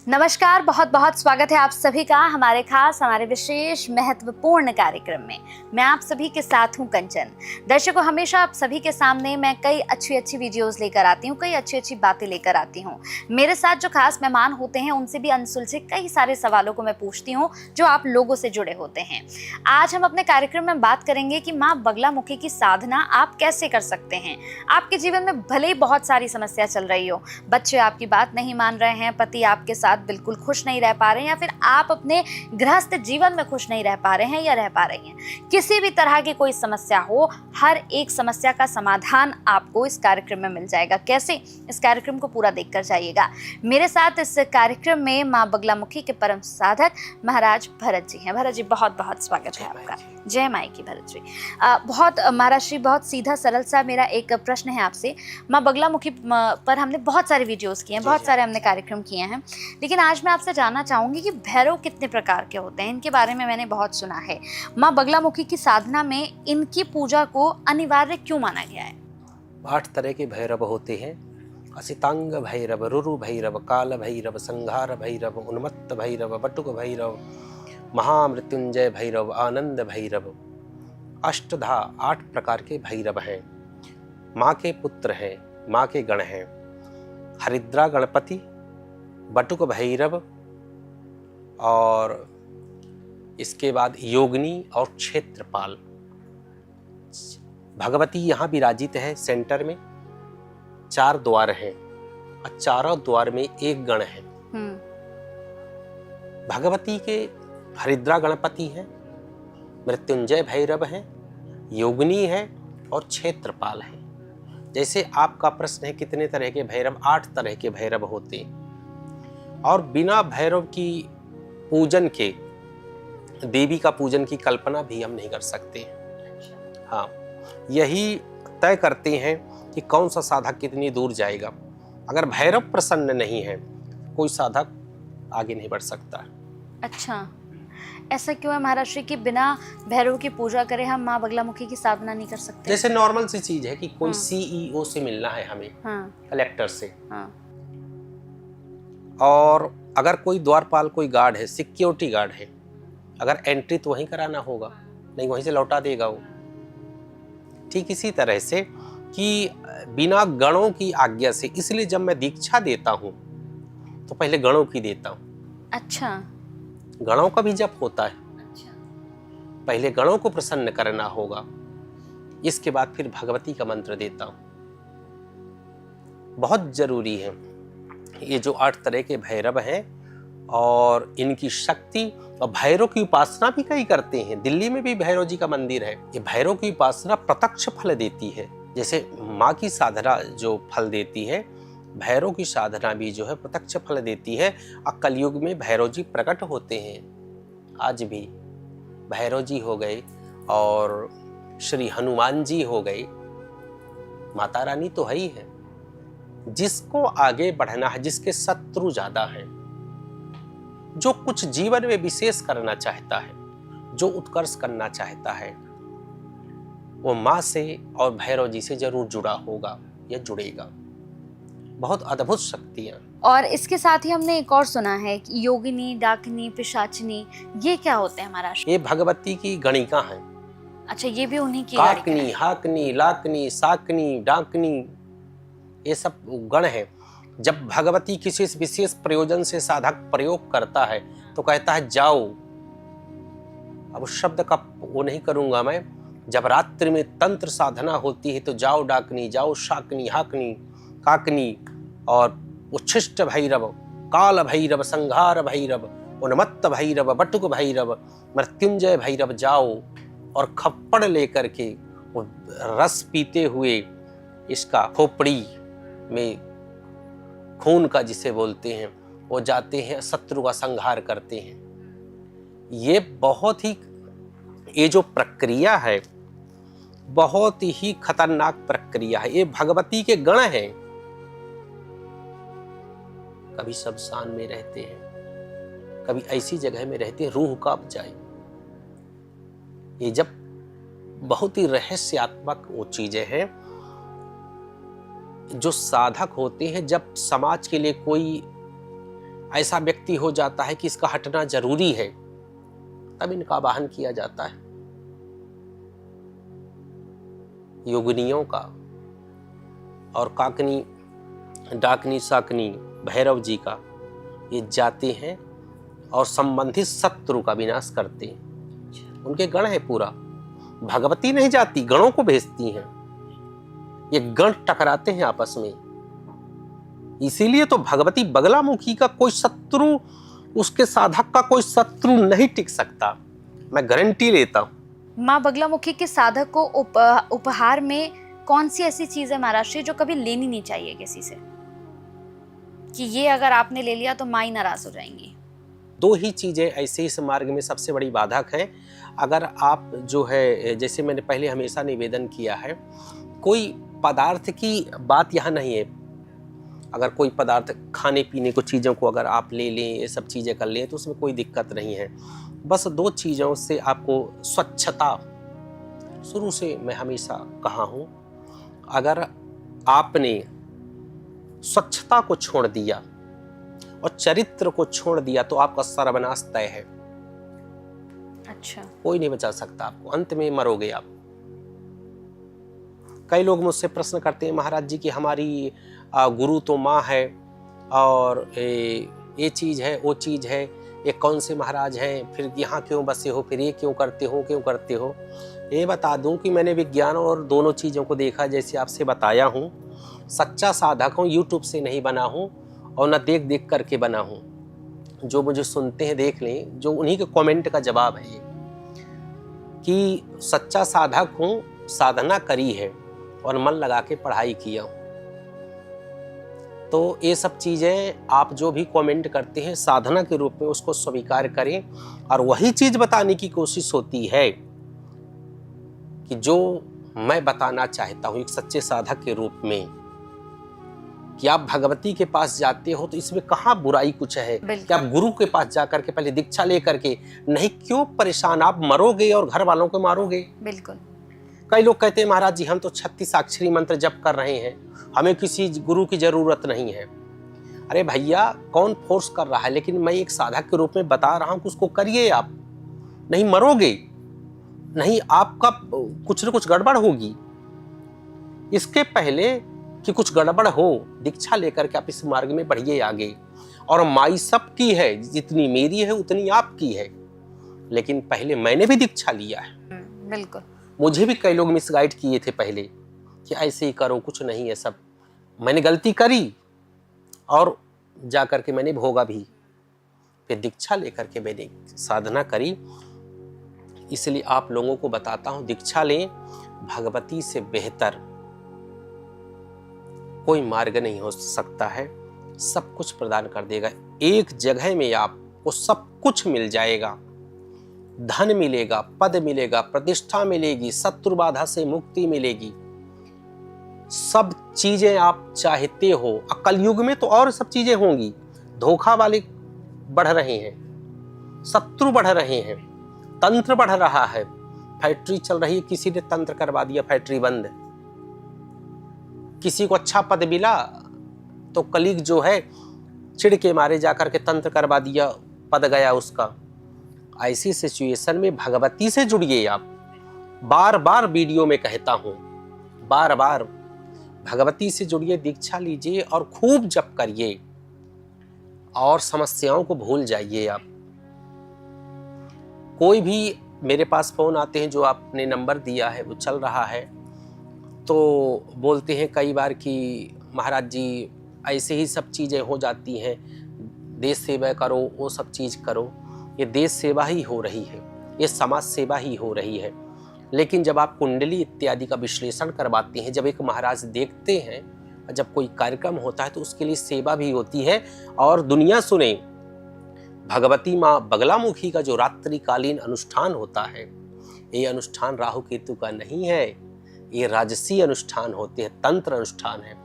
नमस्कार, बहुत बहुत स्वागत है आप सभी का हमारे विशेष महत्वपूर्ण कार्यक्रम में। मैं आप सभी के साथ हूं कंचन। दर्शकों, हमेशा आप सभी के सामने मैं कई अच्छी वीडियोस लेकर आती हूं, कई अच्छी बातें लेकर आती हूं। मेरे साथ जो खास मेहमान होते हैं उनसे भी अनसुलझे कई सारे सवालों को मैं पूछती हूं जो आप लोगों से जुड़े होते हैं। आज हम अपने कार्यक्रम में बात करेंगे कि माँ बगलामुखी की साधना आप कैसे कर सकते हैं। आपके जीवन में भले ही बहुत सारी समस्या चल रही हो, बच्चे आपकी बात नहीं मान रहे हैं, पति आपके साथ बिल्कुल खुश नहीं रह पा रहे हैं, या फिर आप अपने गृहस्थ जीवन में खुश नहीं रह पा रहे हैं या रह पा रही हैं, किसी भी तरह की कोई समस्या हो, हर एक समस्या का समाधान आपको इस कार्यक्रम में मिल जाएगा। कैसे? इस कार्यक्रम को पूरा देखकर जाइएगा। मेरे साथ इस कार्यक्रम में माँ बगलामुखी के परम साधक महाराज भरत जी हैं। भरत जी, बहुत बहुत स्वागत है आपका। जय माई की भरत जी। बहुत महाराज श्री, बहुत सीधा सरल सा मेरा एक प्रश्न है आपसे। माँ बगलामुखी पर हमने बहुत सारे वीडियोस किए हैं, बहुत सारे हमने कार्यक्रम किए हैं, लेकिन आज मैं आपसे जानना चाहूंगी कि भैरव कितने प्रकार के होते हैं। इनके बारे में मैंने बहुत सुना है। माँ बगलामुखी की साधना में इनकी पूजा को अनिवार्य क्यों माना गया है? 8 तरह के भैरव होते हैं। असितांग भैरव, रुरु भैरव, काल भैरव, संहार भैरव, उन्मत्त भैरव, बटुक भैरव, महामृत्युंजय भैरव, आनंद भैरव। अष्टधा 8 प्रकार के भैरव हैं। माँ के पुत्र हैं, माँ के गण हैं। हरिद्रा गणपति, बटुक भैरव, और इसके बाद योगिनी और क्षेत्रपाल। भगवती यहाँ विराजित है सेंटर में। 4 द्वार हैं और चारों द्वार में एक गण है। भगवती के हरिद्रा गणपति हैं, मृत्युंजय भैरव हैं, योगिनी है और क्षेत्रपाल है। जैसे आपका प्रश्न है कितने तरह के भैरव, 8 तरह के भैरव होते हैं। और बिना भैरव की पूजन के देवी का पूजन की कल्पना भी हम नहीं कर सकते। हाँ, यही तय करते हैं कि कौन सा साधक कितनी दूर जाएगा। अगर भैरव प्रसन्न नहीं है, कोई साधक आगे नहीं बढ़ सकता। अच्छा, ऐसा क्यों है महाराज श्री कि बिना भैरव की पूजा करे हम माँ बगलामुखी की साधना नहीं कर सकते? जैसे नॉर्मल सी चीज है कि कोई CEO से मिलना है हमें, कलेक्टर से, और अगर कोई द्वारपाल, कोई गार्ड है, सिक्योरिटी गार्ड है, अगर एंट्री तो वहीं कराना होगा, नहीं वहीं से लौटा देगा वो। ठीक इसी तरह से कि बिना गणों की आज्ञा से, इसलिए जब मैं दीक्षा देता हूँ तो पहले गणों की देता हूँ। अच्छा, गणों का भी जप होता है। अच्छा। पहले गणों को प्रसन्न करना होगा, इसके बाद फिर भगवती का मंत्र देता हूँ। बहुत जरूरी है। ये जो 8 तरह के भैरव हैं और इनकी शक्ति, और भैरव की उपासना भी कई करते हैं। दिल्ली में भी भैरव जी का मंदिर है। ये भैरव की उपासना प्रत्यक्ष फल देती है। जैसे माँ की साधना जो फल देती है, भैरव की साधना भी जो है प्रत्यक्ष फल देती है। और कलयुग में भैरव जी प्रकट होते हैं। आज भी भैरव जी हो गए और श्री हनुमान जी हो गए। माता रानी तो है ही है। जिसको आगे बढ़ना है, जिसके शत्रु ज्यादा है, जो कुछ जीवन में विशेष करना चाहता है, जो उत्कर्ष करना चाहता है, वो माँ से और भैरव जी से जरूर जुड़ा होगा या जुड़ेगा। बहुत अद्भुत शक्तियां। और इसके साथ ही हमने एक और सुना है कि योगिनी, डाकिनी, पिशाचिनी, ये क्या होते हैं महाराज? ये भगवती की गणिका हैं। अच्छा, ये भी उन्हीं की? काकनी, हाकनी, लाकनी, साकनी, डाकनी, ये सब गण हैं। जब भगवती किसी विशेष प्रयोजन से साधक प्रयोग करता है तो कहता है जाओ। अब उस शब्द का वो नहीं करूंगा मैं। जब रात्रि में तंत्र साधना होती है तो जाओ डाकनी, जाओ शाकनी, हाकनी, काकनी, और उच्छिष्ट भैरव, काल भैरव, संहार भैरव, उन्मत्त भैरव, बटुक भैरव, मृत्युंजय भैरव, जाओ और खप्पड़ लेकर के वो रस पीते हुए इसका खोपड़ी में खून का जिसे बोलते हैं, वो जाते हैं, शत्रु का संहार करते हैं। ये बहुत ही, ये जो प्रक्रिया है बहुत ही खतरनाक प्रक्रिया है। ये भगवती के गण हैं। कभी शमशान में रहते हैं, कभी ऐसी जगह में रहते हैं रूह कांप जाए। ये जब बहुत ही रहस्यात्मक वो चीजें हैं जो साधक होते हैं। जब समाज के लिए कोई ऐसा व्यक्ति हो जाता है कि इसका हटना जरूरी है, तब इनका वाहन किया जाता है। योगिनियों का और काकनी, डाकनी, साकनी, भैरव जी का ये जाते हैं और संबंधित शत्रु का विनाश करते हैं। उनके गण है पूरा। भगवती नहीं जाती, गणों को भेजती हैं। ये गण टकराते हैं आपस में। इसीलिए तो भगवती बगलामुखी का कोई शत्रु, उसके साधक का कोई शत्रु नहीं टिक सकता, मैं गारंटी लेता हूं। माँ बगलामुखी के साधक को उपहार में कौन सी ऐसी चीज है महाराज जी जो कभी लेनी नहीं चाहिए किसी से, कि ये अगर आपने ले लिया तो माँ ही नाराज हो जाएंगी? दो ही चीजें ऐसे इस मार्ग में सबसे बड़ी बाधक है। अगर आप जो है, जैसे मैंने पहले हमेशा निवेदन किया है, कोई पदार्थ की बात यहाँ नहीं है। अगर कोई पदार्थ, खाने पीने को चीज़ों को अगर आप ले लें, ये सब चीज़ें कर लें, तो उसमें कोई दिक्कत नहीं है। बस दो चीज़ों से आपको स्वच्छता, शुरू से मैं हमेशा कहा हूँ, अगर आपने स्वच्छता को छोड़ दिया और चरित्र को छोड़ दिया तो आपका सर्वनाश तय है। अच्छा। कोई नहीं बचा सकता आपको, अंत में मरोगे आप। कई लोग मुझसे प्रश्न करते हैं, महाराज जी कि हमारी गुरु तो माँ है और ये चीज़ है, वो चीज़ है, ये कौन से महाराज हैं, फिर यहाँ क्यों बसे हो, फिर ये क्यों करते हो। ये बता दूं कि मैंने विज्ञान और दोनों चीज़ों को देखा, जैसे आपसे बताया हूँ। सच्चा साधक हूँ, यूट्यूब से नहीं बना हूँ और न देख देख करके बना हूँ। जो मुझे सुनते हैं देख लें, जो उन्हीं के कमेंट का जवाब है ये, कि सच्चा साधक हूँ, साधना करी है और मन लगा के पढ़ाई किया हूँ। तो ये सब चीज़ें आप जो भी कमेंट करते हैं, साधना के रूप में उसको स्वीकार करें। और वही चीज़ बताने की कोशिश होती है कि जो मैं बताना चाहता हूँ एक सच्चे साधक के रूप में, कि आप भगवती के पास जाते हो तो इसमें कहाँ बुराई कुछ है कि आप गुरु के पास जाकर के पहले दीक्षा लेकर के, नहीं क्यों परेशान, आप मरोगे और घर वालों को मारोगे। बिल्कुल। कई लोग कहते हैं महाराज जी हम तो 36 अक्षरी मंत्र जप कर रहे हैं, हमें किसी गुरु की जरूरत नहीं है। अरे भैया, कौन फोर्स कर रहा है, लेकिन मैं एक साधक के रूप में बता रहा हूं कि उसको करिए। आप नहीं मरोगे, नहीं आपका कुछ न कुछ गड़बड़ होगी। इसके पहले कि कुछ गड़बड़ हो, दीक्षा लेकर के आप इस मार्ग में बढ़िए आगे। और माई सबकी है, जितनी मेरी है उतनी आपकी है, लेकिन पहले मैंने भी दीक्षा लिया है। बिल्कुल। मुझे भी कई लोग मिसगाइड किए थे पहले कि ऐसे ही करो, कुछ नहीं है सब। मैंने गलती करी और जा कर के मैंने भोगा भी। फिर दीक्षा लेकर के मैंने साधना करी। इसलिए आप लोगों को बताता हूँ, दीक्षा लें। भगवती से बेहतर कोई मार्ग नहीं हो सकता है। सब कुछ प्रदान कर देगा। एक जगह में आपको सब कुछ मिल जाएगा। धन मिलेगा, पद मिलेगा, प्रतिष्ठा मिलेगी, शत्रु बाधा से मुक्ति मिलेगी। सब चीजें आप चाहते हो। कलयुग में तो और सब चीजें होंगी। धोखा वाले बढ़ रहे हैं, शत्रु बढ़ रहे हैं, तंत्र बढ़ रहा है, फैक्ट्री चल रही है, किसी ने तंत्र करवा दिया, फैक्ट्री बंद। किसी को अच्छा पद मिला तो कलीग जो है चिढ़ के मारे जाकर के तंत्र करवा दिया, पद गया उसका। ऐसी सिचुएशन में भगवती से जुड़िए। आप बार बार वीडियो में कहता हूं, बार बार भगवती से जुड़िए, दीक्षा लीजिए और खूब जप करिए और समस्याओं को भूल जाइए। आप कोई भी मेरे पास फोन आते हैं, जो आपने नंबर दिया है वो चल रहा है, तो बोलते हैं कई बार कि महाराज जी ऐसे ही सब चीज़ें हो जाती हैं, देश सेवा करो, वो सब चीज़ करो। ये देश सेवा ही हो रही है, ये समाज सेवा ही हो रही है। लेकिन जब आप कुंडली इत्यादि का विश्लेषण करवाते हैं, जब एक महाराज देखते हैं, जब कोई कार्यक्रम होता है तो उसके लिए सेवा भी होती है। और दुनिया सुने, भगवती माँ बगलामुखी का जो रात्रिकालीन अनुष्ठान होता है, ये अनुष्ठान राहु केतु का नहीं है, ये राजसी अनुष्ठान होते हैं, तंत्र अनुष्ठान है।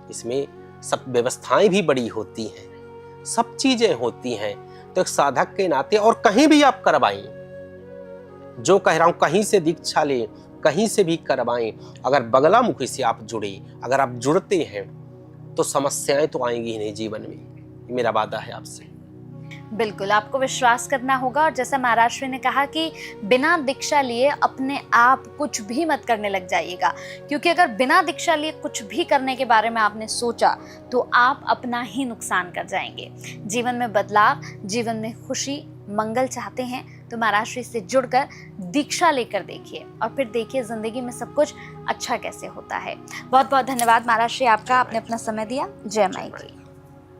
इसमें सब व्यवस्थाएं भी बड़ी होती हैं, सब चीजें होती हैं। तो एक साधक के नाते, और कहीं भी आप करवाएं, जो कह रहा हूं, कहीं से दीक्षा लें, कहीं से भी करवाएं। अगर बगलामुखी से आप जुड़े, अगर आप जुड़ते हैं तो समस्याएं तो आएंगी ही नहीं जीवन में। मेरा वादा है आपसे। बिल्कुल, आपको विश्वास करना होगा। और जैसा महाराज श्री ने कहा कि बिना दीक्षा लिए अपने आप कुछ भी मत करने लग जाइएगा, क्योंकि अगर बिना दीक्षा लिए कुछ भी करने के बारे में आपने सोचा तो आप अपना ही नुकसान कर जाएंगे। जीवन में बदलाव, जीवन में खुशी, मंगल चाहते हैं तो महाराज श्री से जुड़कर दीक्षा लेकर देखिए और फिर देखिए जिंदगी में सब कुछ अच्छा कैसे होता है। बहुत बहुत धन्यवाद महाराज श्री आपका, आपने अपना समय दिया। जय माई की।